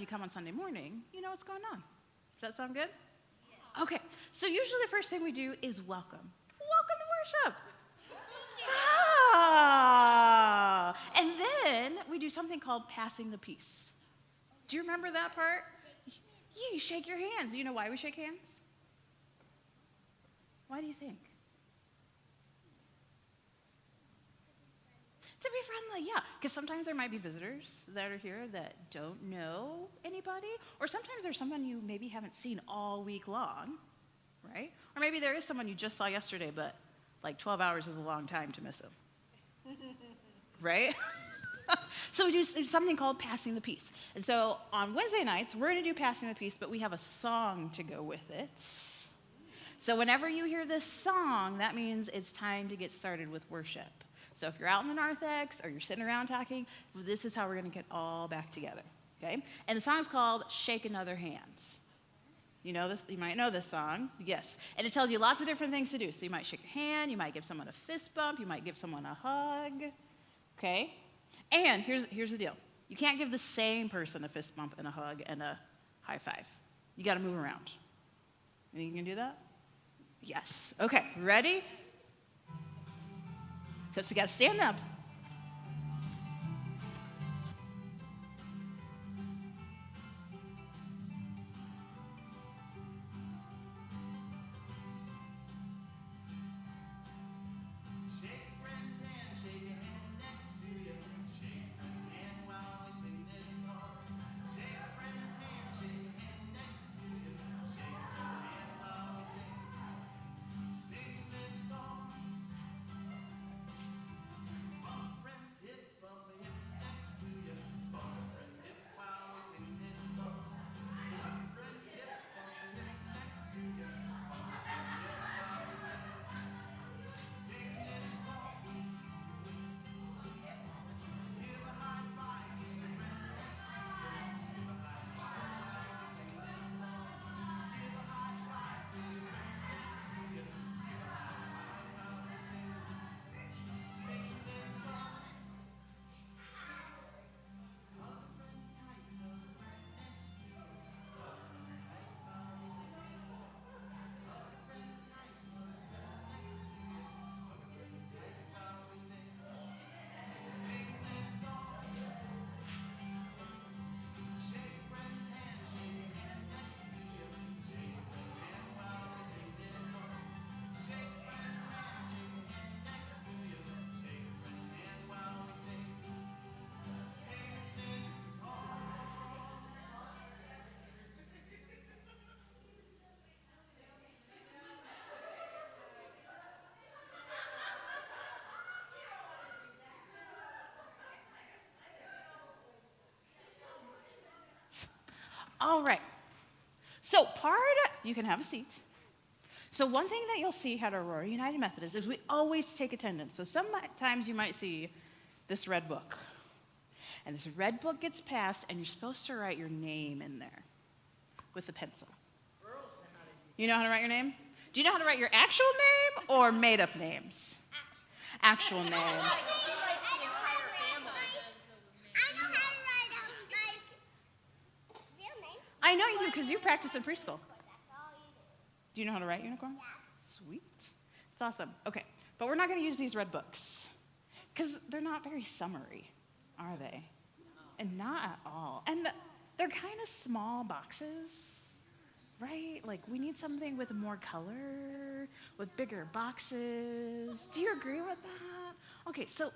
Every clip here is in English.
come on Sunday morning, you know what's going on. Does that sound good? Yeah. Okay, so usually the first thing we do is welcome. Welcome to worship. Ah. And then we do something called passing the peace. Do you remember that part? You shake your hands. You know why we shake hands? Why do you think? To be friendly, yeah. Because sometimes there might be visitors that are here that don't know anybody. Or sometimes there's someone you maybe haven't seen all week long, right? Or maybe there is someone you just saw yesterday, but like 12 hours is a long time to miss them. Right? So we do something called Passing the Peace. And so on Wednesday nights, we're going to do Passing the Peace, but we have a song to go with it. So whenever you hear this song, that means it's time to get started with worship. So if you're out in the narthex or you're sitting around talking, this is how we're going to get all back together, okay? And the song's called Shake Another Hand. You know this? You might know this song. Yes. And it tells you lots of different things to do. So you might shake your hand. You might give someone a fist bump. You might give someone a hug, okay? And here's the deal. You can't give the same person a fist bump and a hug and a high five. You got to move around. You think you can do that? Yes. Okay, ready? So you got to stand up. All right. So you can have a seat. So one thing that you'll see at Aurora United Methodist is we always take attendance. So sometimes you might see this red book. And this red book gets passed, and you're supposed to write your name in there with a pencil. You know how to write your name? Do you know how to write your actual name or made-up names? Actual name. I know you do because you practice in preschool. Do you know how to write, Unicorn? Yeah. Sweet. It's awesome. Okay, but we're not going to use these red books because they're not very summary, are they? No. And not at all. And they're kind of small boxes, right? Like we need something with more color, with bigger boxes. Do you agree with that? Okay, so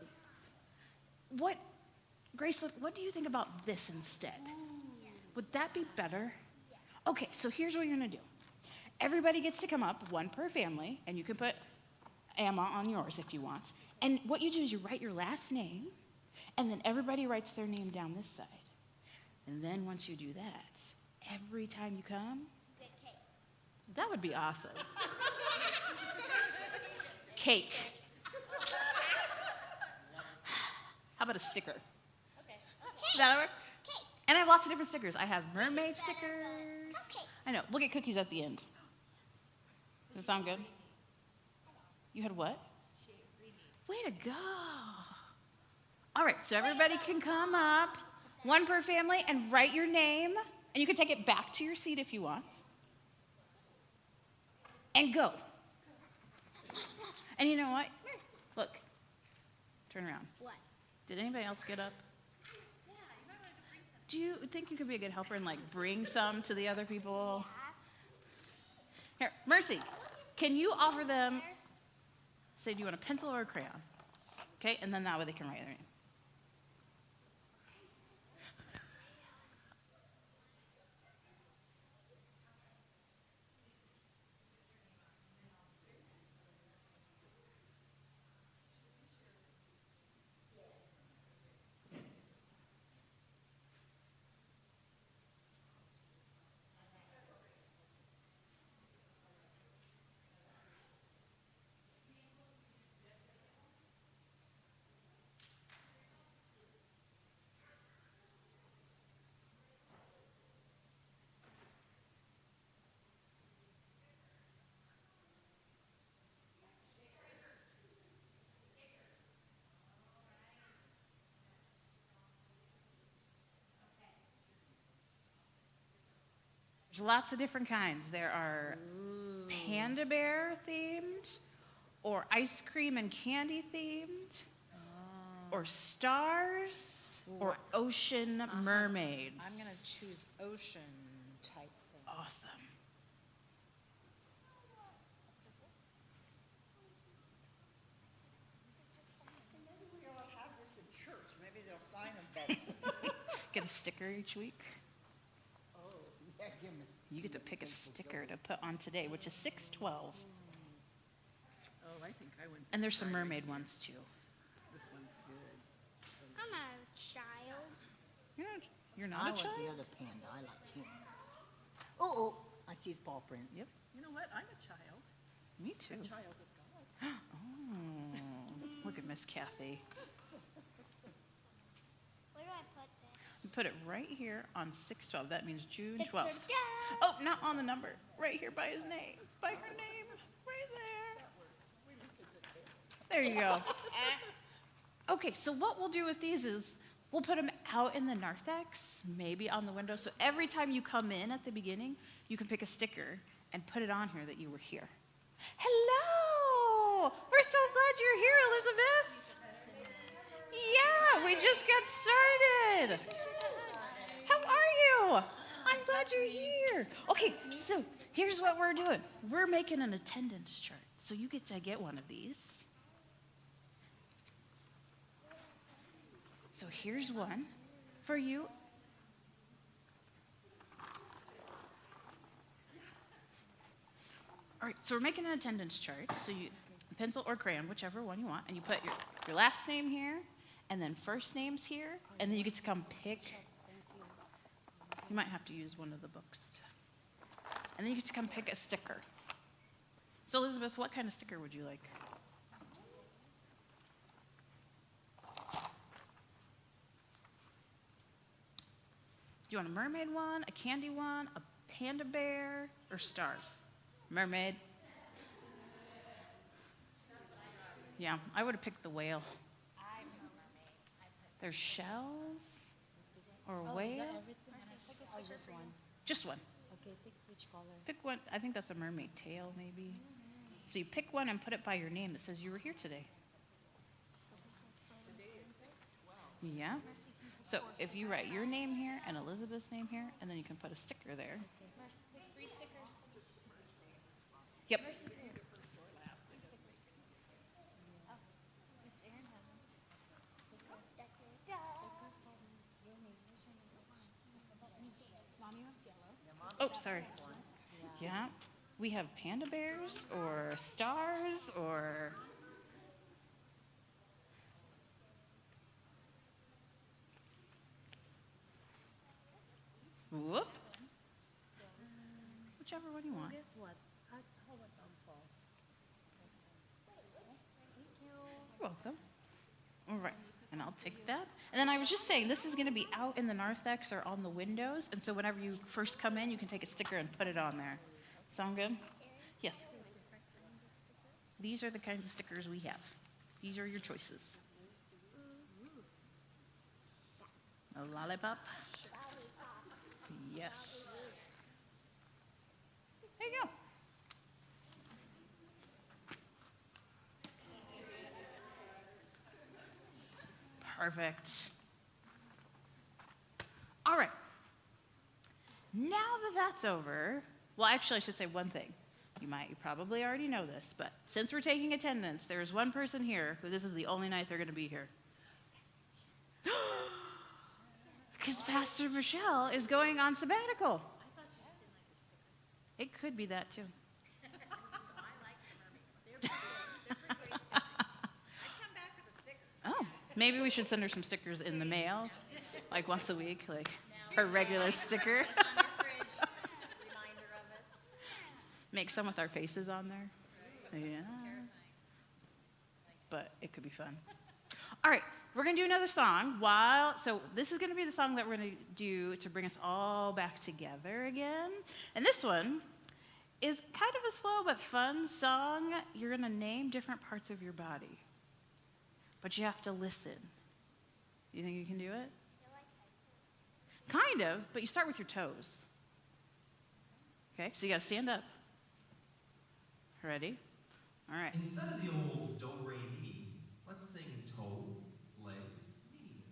Grace, what do you think about this instead? Would that be better? Yeah. Okay, so here's what you're going to do. Everybody gets to come up, one per family, and you can put Emma on yours if you want. And what you do is you write your last name, and then everybody writes their name down this side. And then once you do that, every time you come, get cake. That would be awesome. Cake. How about a sticker? Okay. Does that work? And I have lots of different stickers. I have mermaid stickers. I know. We'll get cookies at the end. Does that sound good? You had what? Way to go. All right, so everybody can come up. One per family, and write your name, and you can take it back to your seat if you want. And go. And you know what? Look. Turn around. What? Did anybody else get up? Do you think you could be a good helper and like bring some to the other people? Here, Mercy, can you offer them, say, do you want a pencil or a crayon? Okay, and then that way they can write their name. There's lots of different kinds. There are panda bear themed, or ice cream and candy themed, or stars, or ocean mermaids. I'm going to choose ocean type thing. Awesome. Maybe we all have this in church. Maybe they'll sign them better. Get a sticker each week. Oh, yeah, give me. You get to pick a sticker to put on today, which is 6/12. Oh, I think I went. And there's some mermaid ones too. This one's good. I'm a child. You're not I a like child? the other panda. I like him. Oh, I see his paw print. Yep. You know what? I'm a child. Me too. A child of God. Oh, look at Miss Kathy. Where do I put this? You put it right here on 6/12. That means June Da, da, 12th. da. Oh, not on the number. Right here by his name. By her name. Right there. There you go. Okay, so what we'll do with these is we'll put them out in the narthex, maybe on the window. So every time you come in at the beginning, you can pick a sticker and put it on here that you were here. Hello! We're so glad you're here, Elizabeth. Yeah, we just got started. How are you? I'm glad you're here. Okay, so here's what we're doing. We're making an attendance chart. So you get to get one of these. So here's one for you. All right, so we're making an attendance chart. So you pencil or crayon, whichever one you want, and you put your last name here, and then first names here, and then you get to come pick. You might have to use one of the books. And then you get to come pick a sticker. So Elizabeth, what kind of sticker would you like? Do you want a mermaid one, a candy one, a panda bear, or stars? Mermaid. Yeah, I would have picked the whale. There's shells or a whale. Oh, just one. Just one. Okay, pick which color. Pick one. I think that's a mermaid tail, maybe. So you pick one and put it by your name that says you were here today. Yeah. So if you write your name here and Elizabeth's name here, and then you can put a sticker there. Three stickers. Yep. Oh, sorry. Yeah. We have panda bears or stars or. Whoop. Whichever one you want. Guess what? How about fall? You're welcome. All right, and I'll take that. And then I was just saying, this is going to be out in the narthex or on the windows, and so whenever you first come in, you can take a sticker and put it on there. Sound good? Yes. These are the kinds of stickers we have. These are your choices. A lollipop? Lollipop. Yes. There you go. Perfect. All right. Now that that's over, well, actually, I should say one thing. You probably already know this, but since we're taking attendance, there's one person here who this is the only night they're going to be here. Because Pastor Michelle is going on sabbatical. It could be that too. Oh, maybe we should send her some stickers in the mail, like once a week, like her regular sticker. Make some with our faces on there. Yeah. But it could be fun. All right, we're going to do another song. So this is going to be the song that we're going to do to bring us all back together again. And this one is kind of a slow but fun song. You're going to name different parts of your body. But you have to listen. You think you can do it? Kind of, but you start with your toes. Okay, so you got to stand up. Ready? All right. Instead of the old do, re, mi, let's sing toe, leg, knee.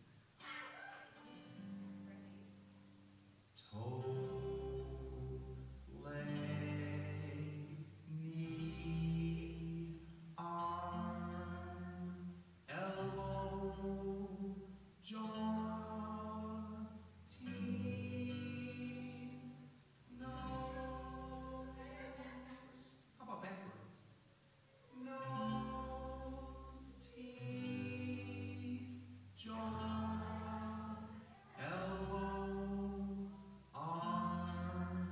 Toe, leg, knee, arm, elbow, jaw, teeth, nose. How about backwards? Nose, teeth, jaw, elbow, arm,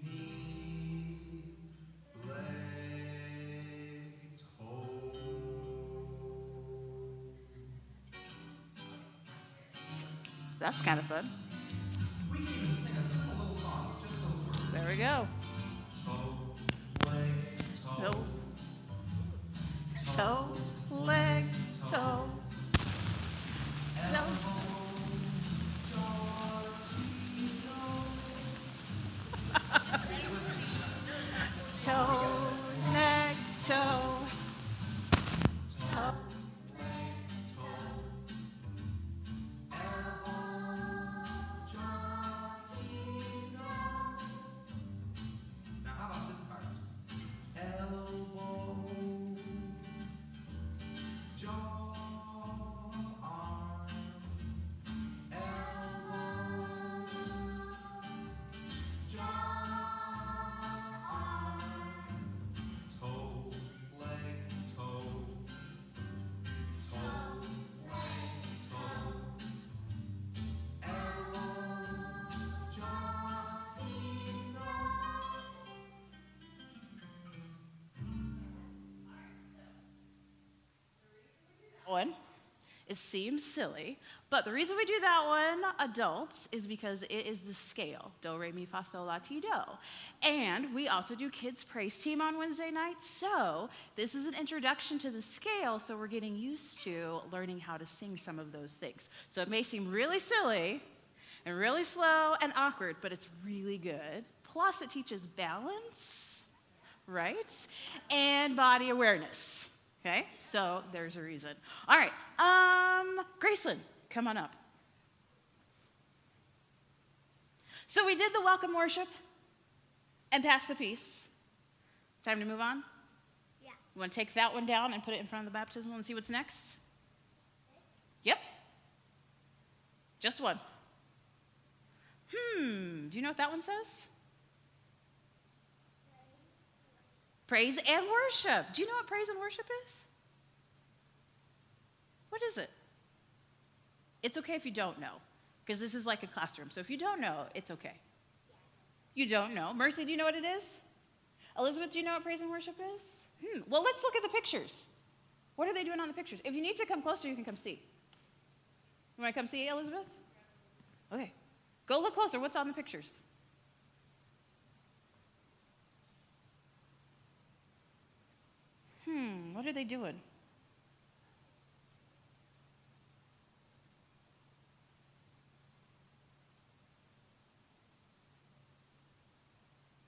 knee, leg, toe. That's kind of fun. We can even sing a simple little song with just those words. There we go. Toe, leg, toe. Toe, leg, toe. Elbow, jaw, teeth, nose. Toe, leg, toe. Toe. Now how about this part? Elbow, jaw, arm, elbow, jaw, arm, toe, leg, toe, toe, leg, toe, elbow, jaw, teeth, nose. One, it seems silly, but the reason we do that one, adults, is because it is the scale. Do, re, mi, fa, sol, la, ti, do. And we also do Kids Praise Team on Wednesday nights, so this is an introduction to the scale, so we're getting used to learning how to sing some of those things. So it may seem really silly and really slow and awkward, but it's really good. Plus, it teaches balance, right? And body awareness. Okay, so there's a reason. All right, Graceland, come on up. So we did the welcome worship and pass the peace. Time to move on? Yeah. You want to take that one down and put it in front of the baptismal and see what's next? Yep. Just one. Do you know what that one says? Praise and worship. Do you know what praise and worship is? What is it? It's okay if you don't know, because this is like a classroom. So if you don't know, it's okay. You don't know. Mercy, do you know what it is? Elizabeth, do you know what praise and worship is? Well, let's look at the pictures. What are they doing on the pictures? If you need to come closer, you can come see. You want to come see, Elizabeth? Okay. Go look closer. What's on the pictures? What are they doing?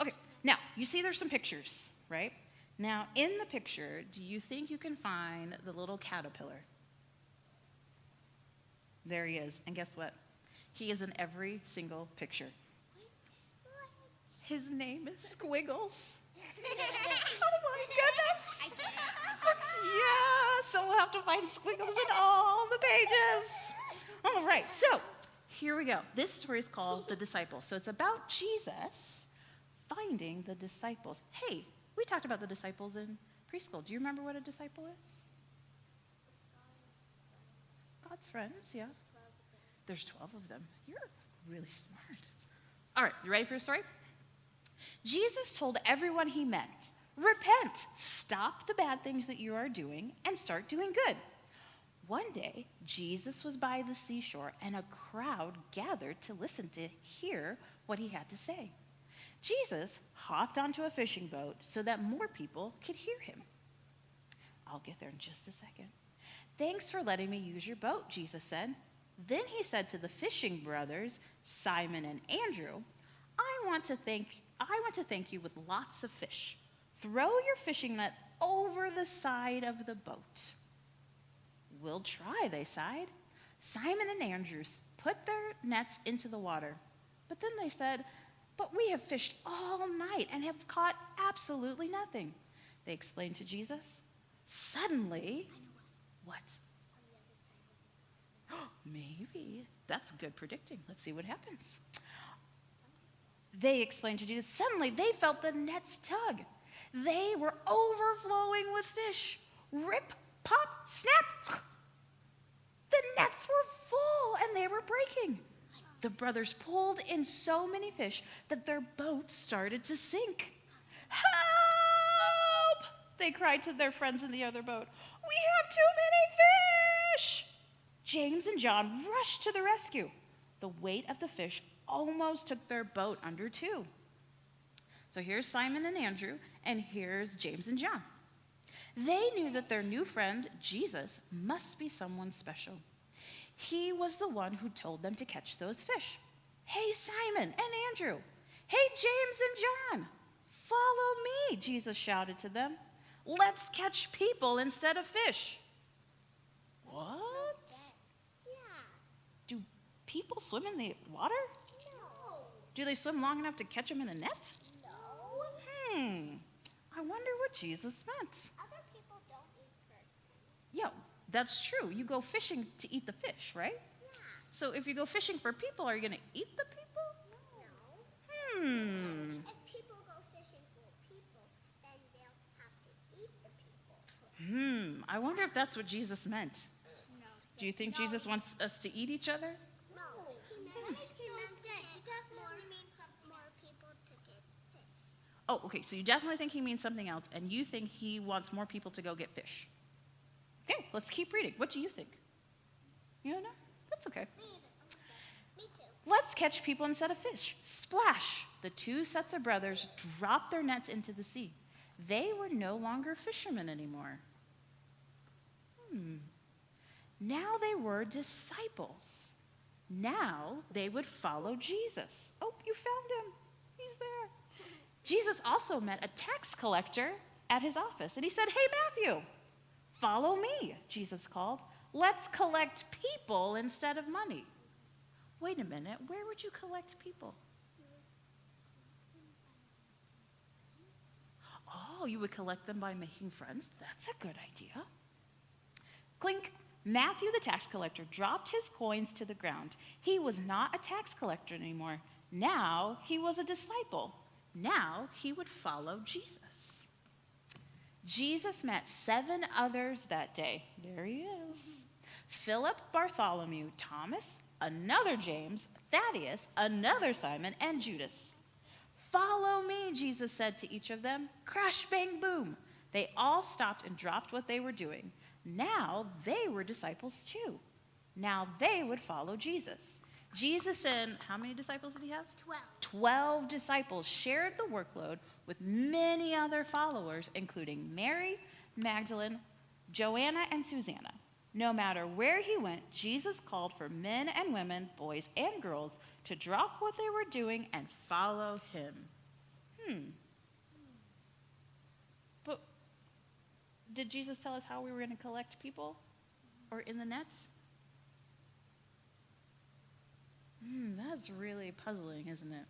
Okay, now, you see there's some pictures, right? Now, in the picture, do you think you can find the little caterpillar? There he is. And guess what? He is in every single picture. His name is Squiggles. Oh my goodness. Yeah, so we'll have to find Squiggles in all the pages. All right, so here we go. This story is called The Disciples. So it's about Jesus finding the disciples. Hey, we talked about the disciples in preschool. Do you remember what a disciple is? God's friends, yeah. There's 12 of them. You're really smart. All right, you ready for your story? Jesus told everyone he met, repent, stop the bad things that you are doing, and start doing good. One day, Jesus was by the seashore, and a crowd gathered to listen to hear what he had to say. Jesus hopped onto a fishing boat so that more people could hear him. I'll get there in just a second. Thanks for letting me use your boat, Jesus said. Then he said to the fishing brothers, Simon and Andrew, I want to thank you with lots of fish. Throw your fishing net over the side of the boat. We'll try, they sighed. Simon and Andrew put their nets into the water. But then they said, but we have fished all night and have caught absolutely nothing. They explained to Jesus. Suddenly, what? Maybe. That's good predicting. Let's see what happens. They explained to Jesus. Suddenly, they felt the nets tug. They were overflowing with fish. Rip, pop, snap. The nets were full and they were breaking. The brothers pulled in so many fish that their boat started to sink. Help! They cried to their friends in the other boat. We have too many fish! James and John rushed to the rescue. The weight of the fish almost took their boat under too. So here's Simon and Andrew, and here's James and John. They knew that their new friend, Jesus, must be someone special. He was the one who told them to catch those fish. Hey, Simon and Andrew. Hey, James and John. Follow me, Jesus shouted to them. Let's catch people instead of fish. What? Yeah. Do people swim in the water? No. Do they swim long enough to catch them in a net? No. I wonder what Jesus meant. Other people don't eat persons. Yeah, that's true. You go fishing to eat the fish, right? Yeah. So if you go fishing for people, are you going to eat the people? No. Hmm. If people go fishing for people, then they'll have to eat the people. I wonder if that's what Jesus meant. No. Do you think Jesus wants us to eat each other? No. He meant that he definitely means more people to get fish. Oh, okay, so you definitely think he means something else, and you think he wants more people to go get fish. Okay, let's keep reading. What do you think? You don't know? That's okay. Me either. Me too. Let's catch people instead of fish. Splash! The two sets of brothers dropped their nets into the sea. They were no longer fishermen anymore. Now they were disciples. Now they would follow Jesus. Oh, you found him. He's there. Jesus also met a tax collector at his office, and he said, Hey, Matthew, follow me, Jesus called. Let's collect people instead of money. Wait a minute, where would you collect people? Oh, you would collect them by making friends? That's a good idea. Clink. Matthew, the tax collector, dropped his coins to the ground. He was not a tax collector anymore. Now he was a disciple. Now he would follow Jesus. Jesus met 7 others that day. There he is. Philip, Bartholomew, Thomas, another James, Thaddeus, another Simon, and Judas. Follow me, Jesus said to each of them. Crash, bang, boom. They all stopped and dropped what they were doing. Now they were disciples too. Now they would follow Jesus. Jesus and how many disciples did he have? 12. 12 disciples shared the workload with many other followers, including Mary, Magdalene, Joanna, and Susanna. No matter where he went, Jesus called for men and women, boys and girls, to drop what they were doing and follow him. But did Jesus tell us how we were going to collect people? Or in the nets? That's really puzzling, isn't it?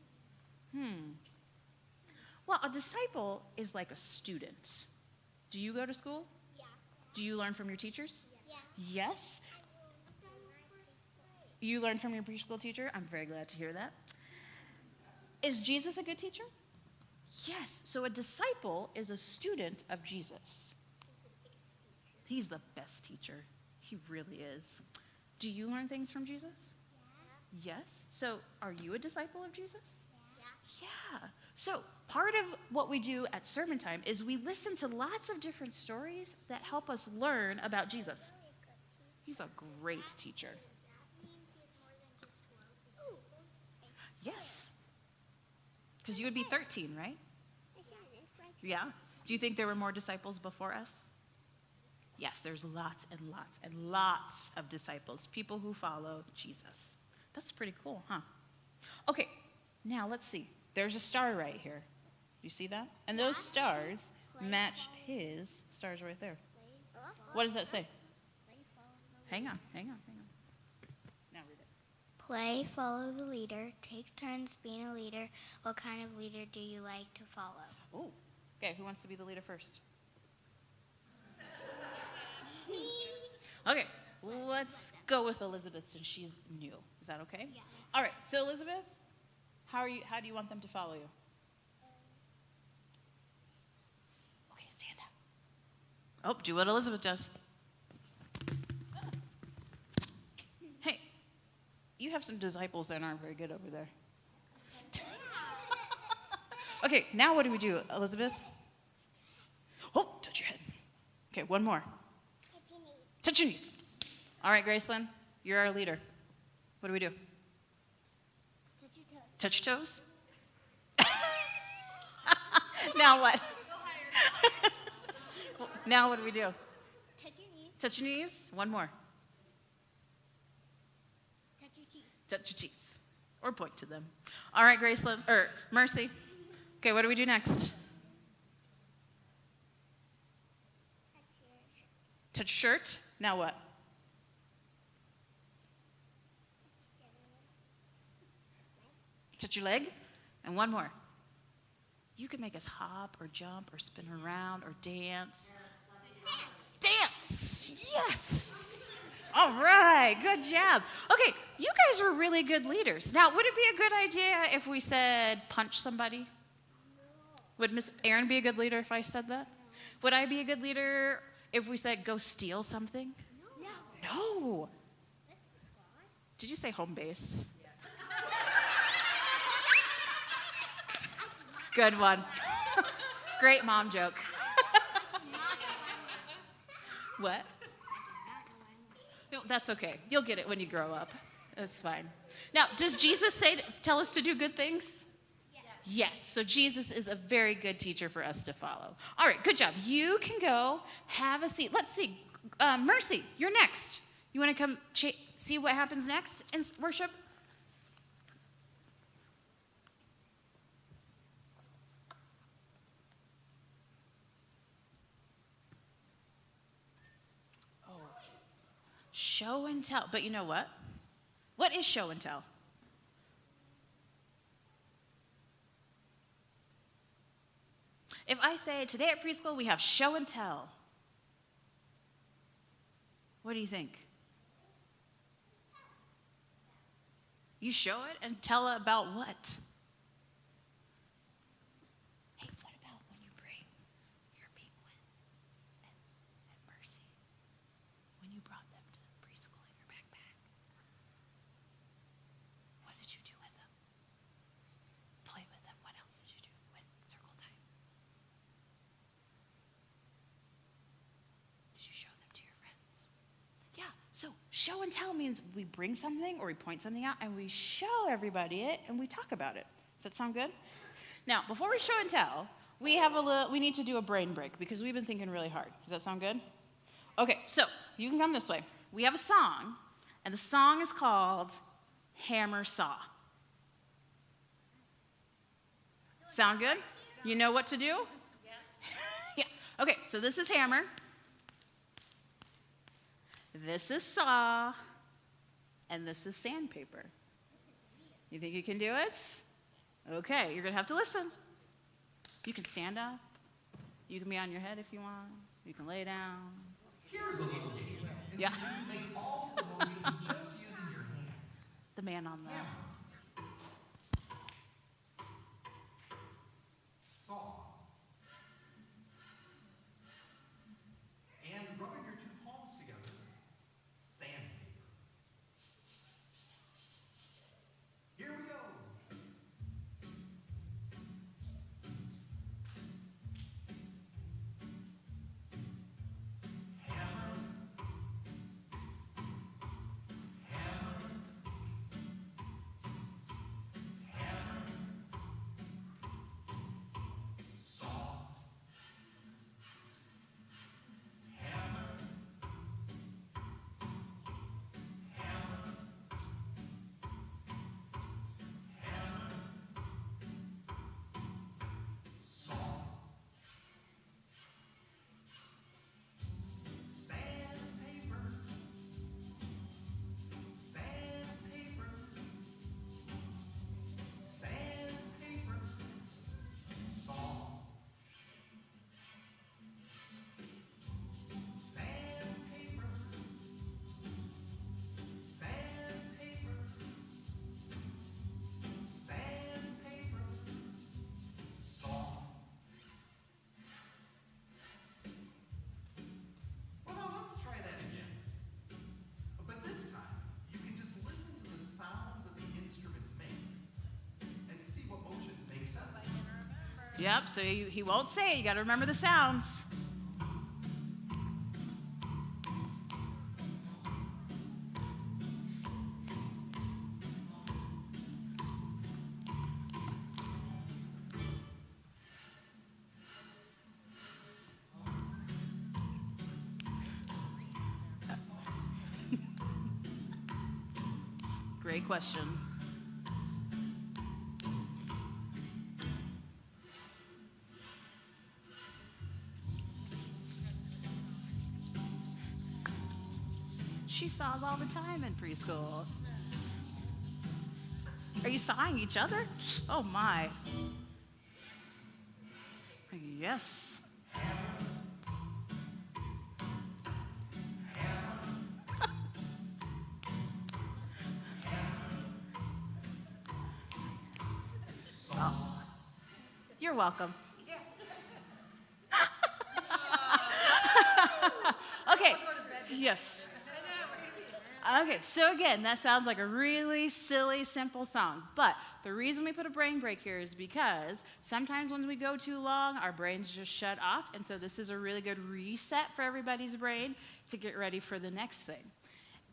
Well, a disciple is like a student. Do you go to school? Yeah. Do you learn from your teachers? Yeah. Yes. You learn from your preschool teacher? I'm very glad to hear that. Is Jesus a good teacher? Yes. So a disciple is a student of Jesus. He's the best teacher. He really is. Do you learn things from Jesus? Yes. So are you a disciple of Jesus? Yeah. So part of what we do at sermon time is we listen to lots of different stories that help us learn about Jesus. He's a great teacher. That means he has more than just 12 disciples. Yes. Because you would be 13, right? Yeah. Yeah. Do you think there were more disciples before us? Yes, there's lots and lots and lots of disciples, people who follow Jesus. That's pretty cool, huh? Okay, now let's see. There's a star right here. You see that? And those stars match his stars right there. What does that say? Hang on. Now read it. Play, follow the leader, take turns being a leader. What kind of leader do you like to follow? Oh, okay, who wants to be the leader first? Okay, let's go with Elizabeth since she's new. Is that okay? Yeah. All right, so Elizabeth, how do you want them to follow you? Okay, stand up. Oh, do what Elizabeth does. Hey, you have some disciples that aren't very good over there. Okay, now what do we do, Elizabeth? Oh, touch your head. Okay, one more. Touch your knees. All right, Gracelyn, you're our leader. What do we do? Touch your toes. Now what? Now what do we do? Touch your knees. Touch your knees. One more. Touch your teeth. Touch your teeth. Or point to them. All right, Gracelyn, or Mercy. Okay, what do we do next? Touch your shirt. Now what? Touch your leg. And one more. You can make us hop or jump or spin around or dance. Dance! Yes! All right, good job. Okay, you guys were really good leaders. Now, would it be a good idea if we said punch somebody? Would Miss Erin be a good leader if I said that? Would I be a good leader if we said go steal something? No. Did you say home base? Good one. Great mom joke. What? No, that's okay. You'll get it when you grow up. That's fine. Now, does Jesus tell us to do good things? Yes. So Jesus is a very good teacher for us to follow. All right, good job. You can go have a seat. Let's see. Mercy, you're next. You want to come see what happens next in worship? Oh, show and tell. But you know what? What is show and tell? If I say, today at preschool we have show and tell, what do you think? You show it and tell it about what? Hey, what about when you bring your penguin and Mercy? When you brought them to preschool in your backpack, what did you do with them? Play with them. What else did you do with circle time? Did you show them to your friends? Yeah, so show and tell means we bring something or we point something out and we show everybody it and we talk about it. Does that sound good? Now, before we show and tell, we need to do a brain break because we've been thinking really hard. Does that sound good? Okay, so you can come this way. We have a song, and the song is called Hammer Saw. Sound good? You know what to do? Yeah. Okay, so this is hammer. This is saw. And this is sandpaper. You think you can do it? Okay, you're going to have to listen. You can stand up. You can be on your head if you want. You can lay down. Here's a little game. Yeah. You make all the motions just using your hands. The man on the... Saw. And rubbing your two palms together. Sandpaper. Here we go. Hammer. Hammer. Hammer. Saw. Hammer. Hammer. Hammer. Saw. Sandpaper. Sandpaper. Sandpaper. Saw. Sandpaper. Sandpaper. Sandpaper. Saw. Well, now let's try that again. But this time, you can just listen to the sounds that the instruments make and see what motions make sense. Yep, so he won't say it. You got to remember the sounds. Great question. She saws all the time in preschool. Are you sawing each other? Oh my. Yes. Oh. You're welcome. Okay. Yes. Okay, so again, that sounds like a really silly, simple song. But the reason we put a brain break here is because sometimes when we go too long, our brains just shut off. And so this is a really good reset for everybody's brain to get ready for the next thing.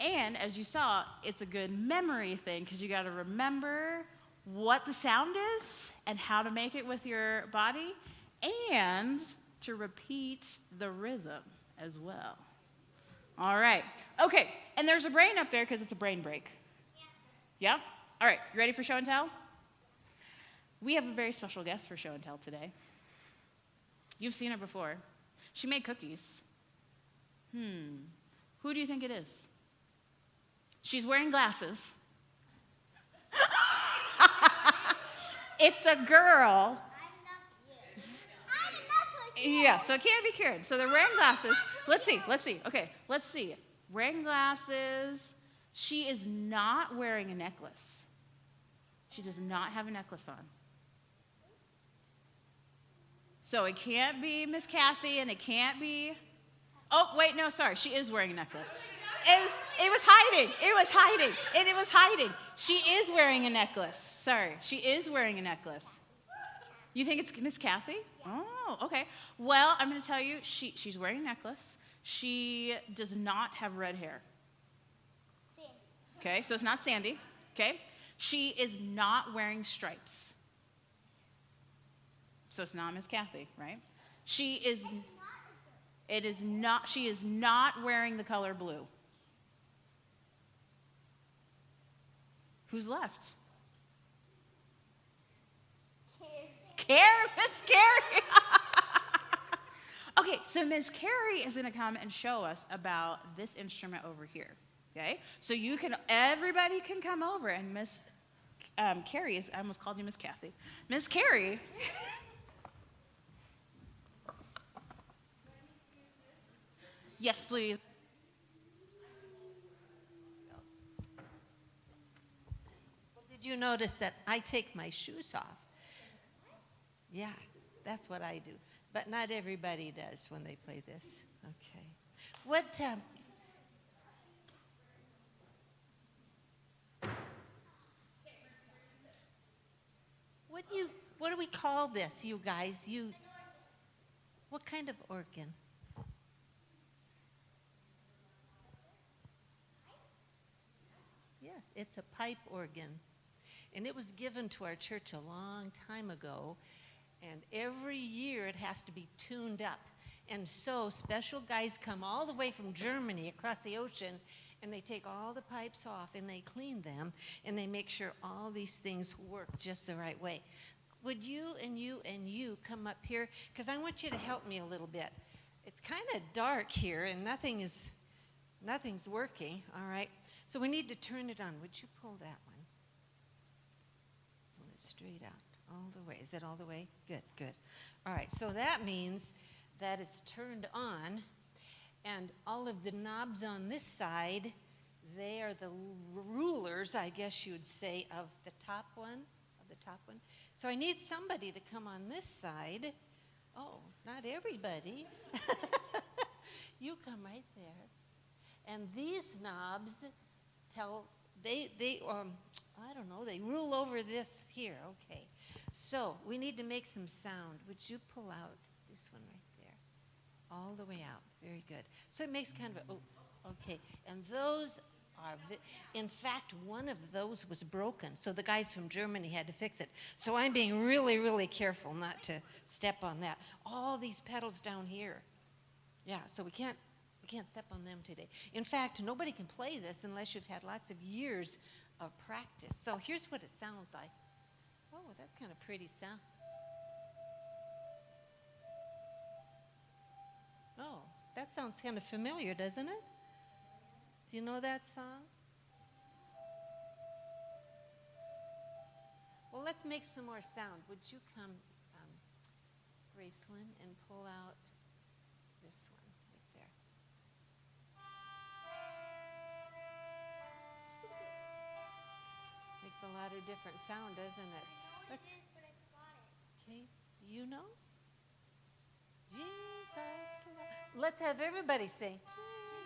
And as you saw, it's a good memory thing because you got to remember what the sound is and how to make it with your body and to repeat the rhythm as well. All right. Okay. And there's a brain up there because it's a brain break. Yeah. All right. You ready for show and tell? We have a very special guest for show and tell today. You've seen her before. She made cookies. Who do you think it is? She's wearing glasses. It's a girl. Yeah, so it can't be cured. So they're wearing glasses. Let's see. Okay, let's see. Wearing glasses. She is not wearing a necklace. She does not have a necklace on. So it can't be Miss Kathy and it can't be... Oh, wait, no, sorry. She is wearing a necklace. It was hiding. She is wearing a necklace. Sorry, she is wearing a necklace. You think it's Miss Kathy? Oh, okay. Well, I'm going to tell you, she's wearing a necklace. She does not have red hair. Okay, so it's not Sandy. Okay, she is not wearing stripes. So it's not Miss Kathy, right? She is not wearing the color blue. Who's left? Karen, Miss Carrie. Okay, so Miss Carrie is going to come and show us about this instrument over here. Okay, so everybody can come over, and Miss Carrie is. I almost called you Miss Kathy. Miss Carrie. Yes, please. Well, did you notice that I take my shoes off? Yeah, that's what I do. But not everybody does when they play this. Okay. What do we call this, you guys? What kind of organ? Yes, it's a pipe organ. And it was given to our church a long time ago. And every year it has to be tuned up. And so special guys come all the way from Germany across the ocean, and they take all the pipes off and they clean them, and they make sure all these things work just the right way. Would you and you come up here? Because I want you to help me a little bit. It's kind of dark here, and nothing's working, all right? So we need to turn it on. Would you pull that one? Pull it straight out. All the way. Is it all the way? Good, good. All right, so that means that it's turned on, and all of the knobs on this side, they are the rulers, I guess you would say, of the top one. So I need somebody to come on this side. Oh, not everybody. You come right there. And these knobs they rule over this here. Okay. So we need to make some sound. Would you pull out this one right there? All the way out. Very good. So it makes kind of okay. And those are, in fact, one of those was broken. So the guys from Germany had to fix it. So I'm being really, really careful not to step on that. All these pedals down here. Yeah, so we can't step on them today. In fact, nobody can play this unless you've had lots of years of practice. So here's what it sounds like. Oh, that's kind of pretty sound. Oh, that sounds kind of familiar, doesn't it? Do you know that song? Well, let's make some more sound. Would you come, Gracelyn, and pull out this one right there? Makes a lot of different sound, doesn't it? Okay, you know? Let's have everybody sing.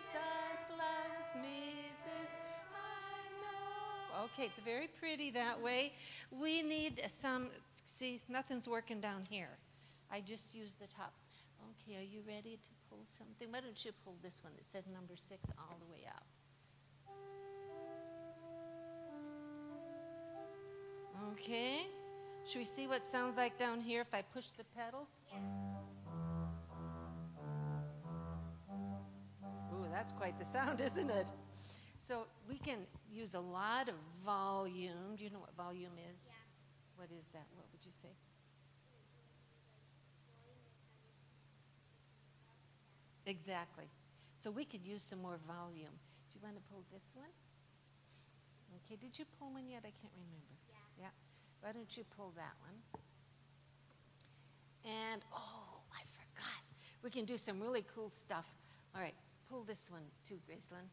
Jesus loves me, this I know. Okay, it's very pretty that way. We need see, nothing's working down here. I just used the top. Okay, are you ready to pull something? Why don't you pull this one that says number 6 all the way out? Okay. Should we see what it sounds like down here if I push the pedals? Ooh, that's quite the sound, isn't it? So we can use a lot of volume. Do you know what volume is? Yeah. What is that? What would you say? Exactly. So we could use some more volume. Do you want to pull this one? Okay, did you pull one yet? I can't remember. Yeah. Why don't you pull that one? And, oh, I forgot. We can do some really cool stuff. All right, pull this one too, Gracelyn.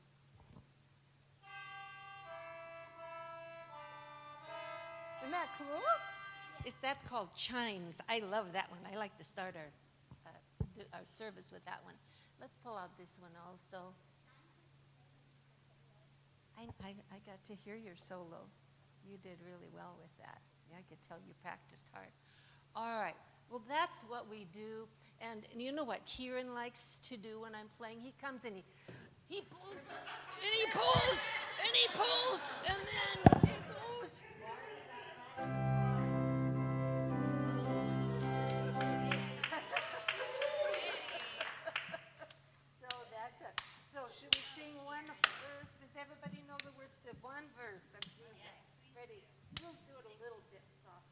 Isn't that cool? That's called chimes. I love that one. I like to start our service with that one. Let's pull out this one also. I got to hear your solo. You did really well with that. Yeah, I could tell you practiced hard. All right. Well, that's what we do. And you know what Kieran likes to do when I'm playing? He comes and he pulls, and he pulls, and he pulls, and then it goes. So that's it. So should we sing one verse? Does everybody know the words to one verse? Ready? We'll do it a little bit soft.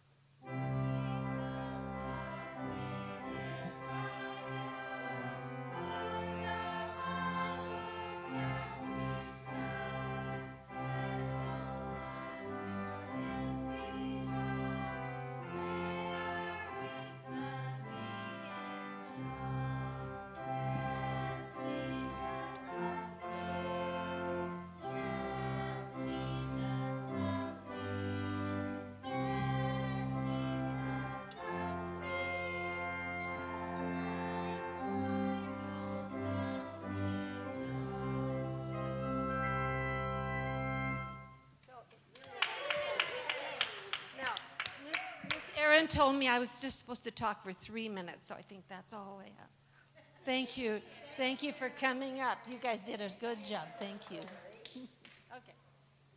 told me I was just supposed to talk for 3 minutes, so I think that's all I have. Thank you. Thank you for coming up. You guys did a good job. Thank you. Okay.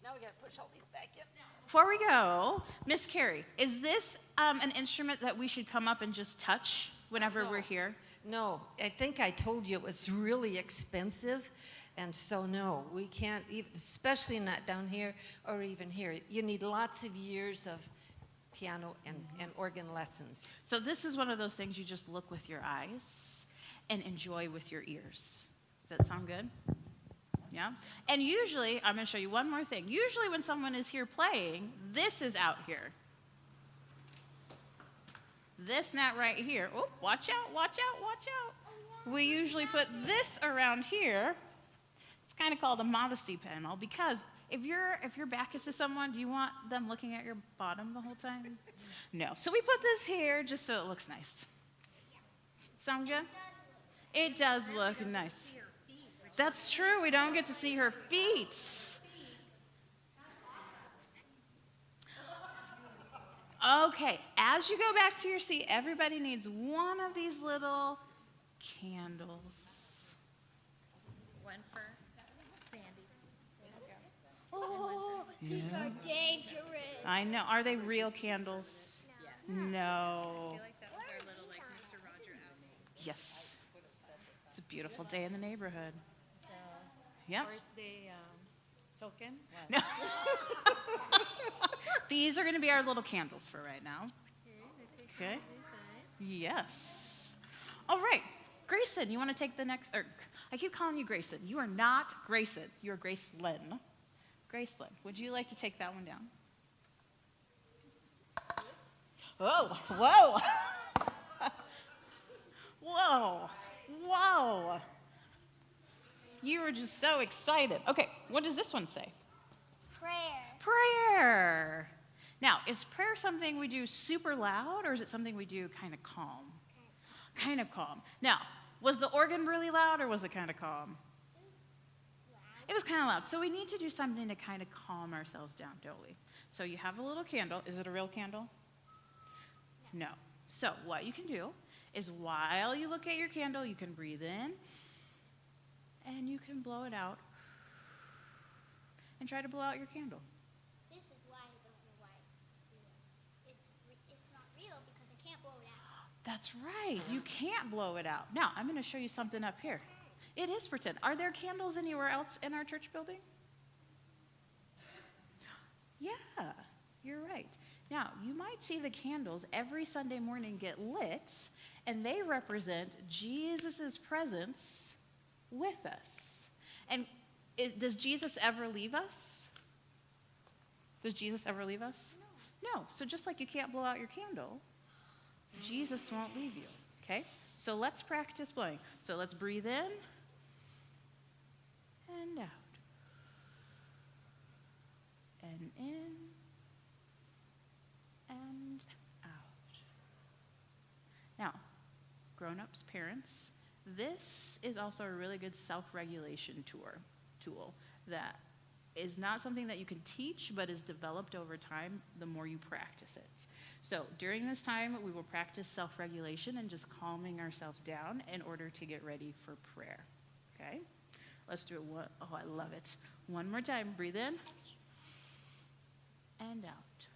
Now we got to push all these back in. Before we go, Miss Carrie, is this an instrument that we should come up and just touch whenever we're here? No, I think I told you it was really expensive, and so no, we can't, even, especially not down here or even here. You need lots of years of piano and organ lessons. So this is one of those things you just look with your eyes and enjoy with your ears. Does that sound good? Yeah? And usually, I'm going to show you one more thing. Usually when someone is here playing, this is out here. This net right here. Oh, watch out, watch out, watch out. We usually put this around here. It's kind of called a modesty panel because if your back is to someone, do you want them looking at your bottom the whole time? No. So we put this here just so it looks nice. Sound good? It does look nice. That's true. We don't get to see her feet. Okay, as you go back to your seat, everybody needs one of these little candles. One for Sandy. Oh, these are dangerous. I know. Are they real candles? No. I feel like that was our little, like, Mr. Roger out. Yes. It's a beautiful day in the neighborhood. So, Yep. where's the token? No. These are going to be our little candles for right now. Okay. Yes. All right. Grayson, you want to take the next, or I keep calling you Grayson. You are not Grayson. You're Gracelyn. Gracelyn, would you like to take that one down? Oh, whoa. Whoa. Whoa. You were just so excited. Okay, what does this one say? Prayer. Prayer. Now, is prayer something we do super loud or is it something we do kind of calm? Kind of calm. Now, was the organ really loud or was it kind of calm? It was kind of loud. So we need to do something to kind of calm ourselves down, don't we? So you have a little candle. Is it a real candle? No. So what you can do is while you look at your candle, you can breathe in and you can blow it out and try to blow out your candle. This is why I don't know why it's not real because I can't blow it out. That's right. You can't blow it out. Now, I'm going to show you something up here. It is pretend. Are there candles anywhere else in our church building? Yeah, you're right. Now, you might see the candles every Sunday morning get lit, and they represent Jesus' presence with us. And does Jesus ever leave us? Does Jesus ever leave us? No. So just like you can't blow out your candle, Jesus won't leave you, okay? So let's practice blowing. So let's breathe in and out. And in and out. Now, grown-ups, parents, this is also a really good self-regulation tool that is not something that you can teach, but is developed over time the more you practice it. So during this time, we will practice self-regulation and just calming ourselves down in order to get ready for prayer, okay? Let's do it. Oh, I love it. One more time. Breathe in and out.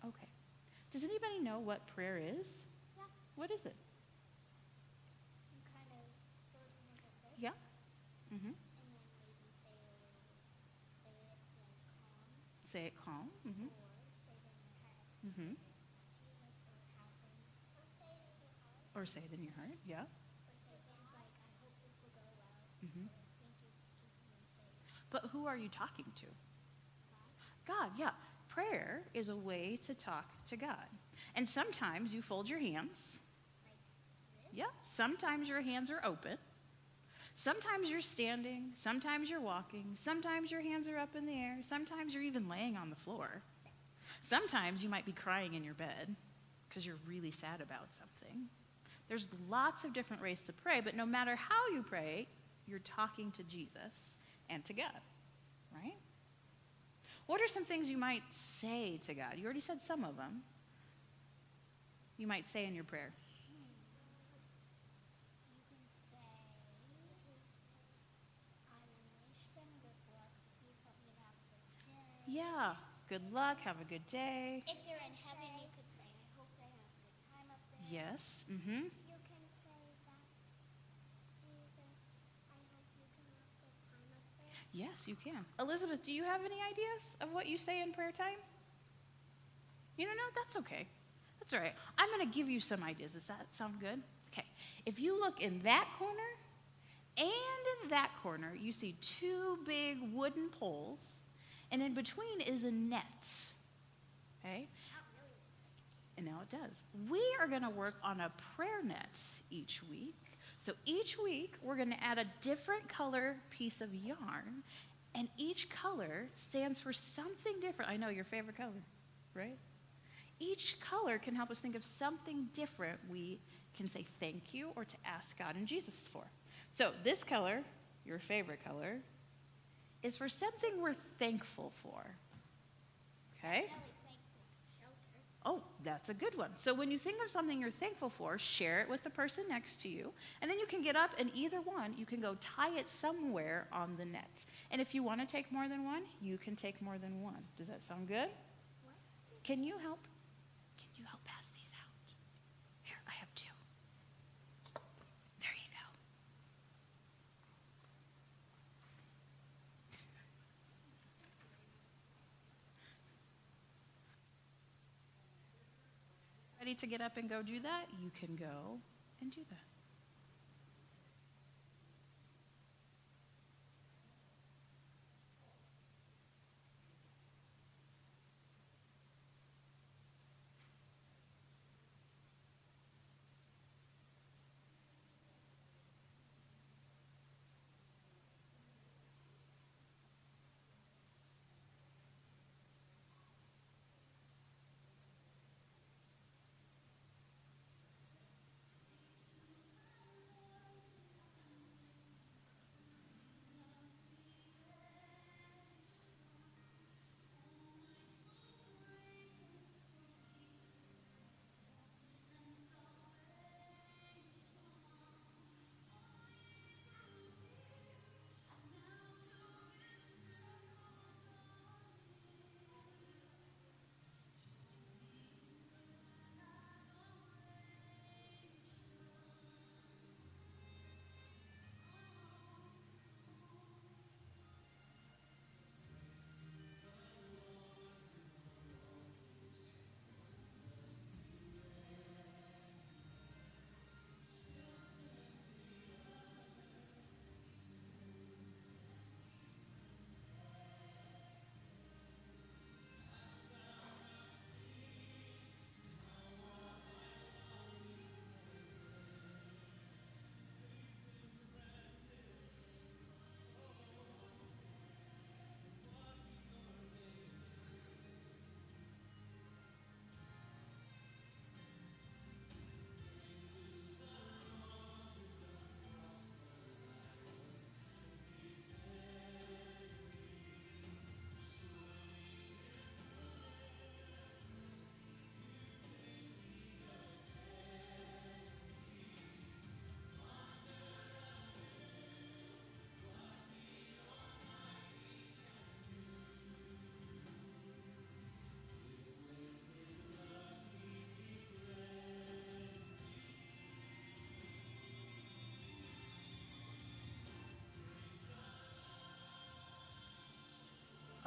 Okay. Does anybody know what prayer is? Yeah. What is it? You kind of close your hands like this, Yeah. Mm-hmm. and then maybe say it like calm, Say it calm. Mm-hmm. or say it in your head. Mm-hmm. Jesus, or have things, or say it in your heart, Or say it in your heart. Yeah. or say things like, I hope this will go well, Mm-hmm. or thank you for keeping me safe. But who are you talking to? God, yeah. Prayer is a way to talk to God. And sometimes you fold your hands. Yeah. Sometimes your hands are open. Sometimes you're standing. Sometimes you're walking. Sometimes your hands are up in the air. Sometimes you're even laying on the floor. Sometimes you might be crying in your bed because you're really sad about something. There's lots of different ways to pray, but no matter how you pray, you're talking to Jesus and to God, right? What are some things you might say to God? You already said some of them. you might say in your prayer? You can say, I wish them good luck. Please help me to have a good day. Yeah. Good luck. Have a good day. If they're in heaven, you could say, I hope they have a good time up there. Yes. Mm-hmm. You can say that, Jesus, I hope you can have a good time up there. Yes, you can. Elizabeth, do you have any ideas of what you say in prayer time? You don't know? That's okay. That's all right. I'm going to give you some ideas. Does that sound good? Okay. If you look in that corner and in that corner, you see two big wooden poles, and in between is a net. Okay? And now it does. We are going to work on a prayer net each week. So each week, we're going to add a different color piece of yarn, and each color stands for something different. I know your favorite color, right? Each color can help us think of something different we can say thank you or to ask God and Jesus for. So this color, your favorite color, is for something we're thankful for. Okay? Oh, that's a good one. So when you think of something you're thankful for, share it with the person next to you, and then you can get up and either one, you can go tie it somewhere on the net. And if you want to take more than one, you can take more than one. Does that sound good? Can you help pass these out? Here, I have two. There you go. Ready to get up and go do that? You can go and do that.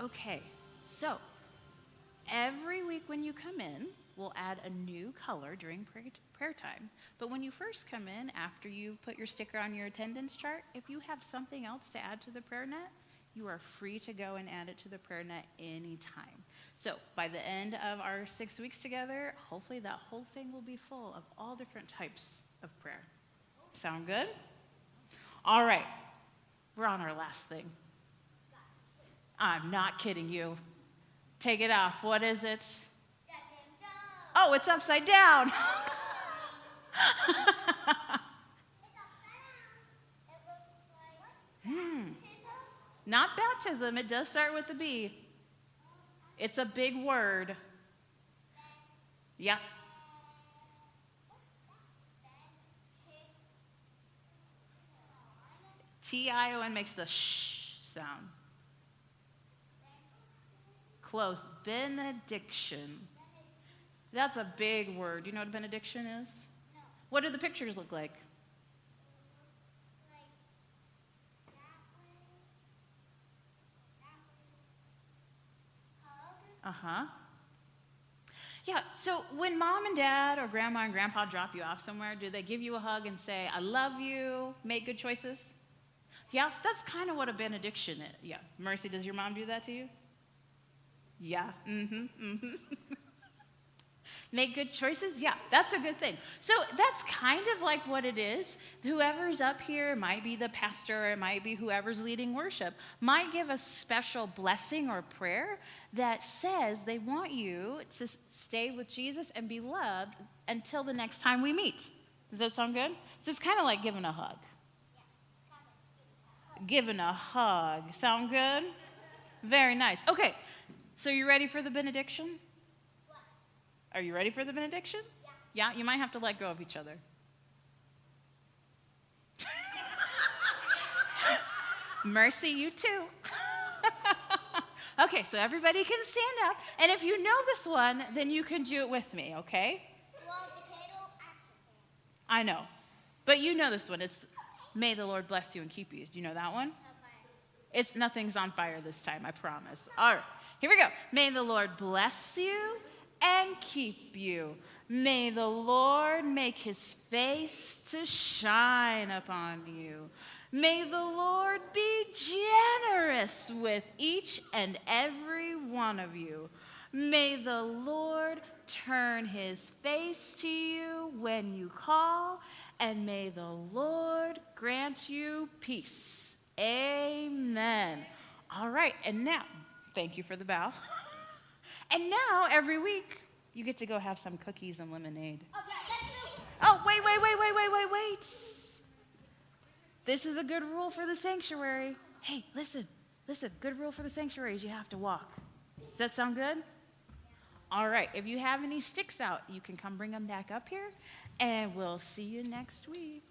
Okay, so every week when you come in, we'll add a new color during prayer time. But when you first come in, after you put your sticker on your attendance chart, if you have something else to add to the prayer net, you are free to go and add it to the prayer net anytime. So by the end of our 6 weeks together, hopefully that whole thing will be full of all different types of prayer. Sound good? All right, we're on our last thing. I'm not kidding you. Take it off. What is it? Oh, it's upside down. Not baptism. It does start with a B. It's a big word. Yep. Tion makes the sh sound. Close. Benediction. That's a big word. Do you know what a benediction is? No. What do the pictures look like? Like that way. Uh-huh. Yeah, so when mom and dad or grandma and grandpa drop you off somewhere, do they give you a hug and say, I love you, make good choices? Yeah, that's kind of what a benediction is. Yeah. Mercy, does your mom do that to you? Yeah. Make good choices? Yeah, that's a good thing. So that's kind of like what it is. Whoever's up here, it might be the pastor, it might be whoever's leading worship, might give a special blessing or prayer that says they want you to stay with Jesus and be loved until the next time we meet. Does that sound good? So it's kind of like giving a hug. Giving a hug. Sound good? Very nice. Okay, so you ready for the benediction? Are you ready for the benediction? Yeah. Yeah? You might have to let go of each other. Mercy, you too. Okay, so everybody can stand up. And if you know this one, then you can do it with me, okay? Well, potato action. I know. But you know this one. It's may the Lord bless you and keep you. Do you know that one? It's nothing's on fire this time, I promise. All right, here we go. May the Lord bless you and keep you. May the Lord make his face to shine upon you. May the Lord be generous with each and every one of you. May the Lord turn his face to you when you call, and may the Lord grant you peace. Amen. All right, and now, thank you for the bow. And now, every week, you get to go have some cookies and lemonade. Oh, yeah, let's move. Oh, wait. This is a good rule for the sanctuary. Hey, listen, good rule for the sanctuary is you have to walk. Does that sound good? All right, if you have any sticks out, you can come bring them back up here, and we'll see you next week.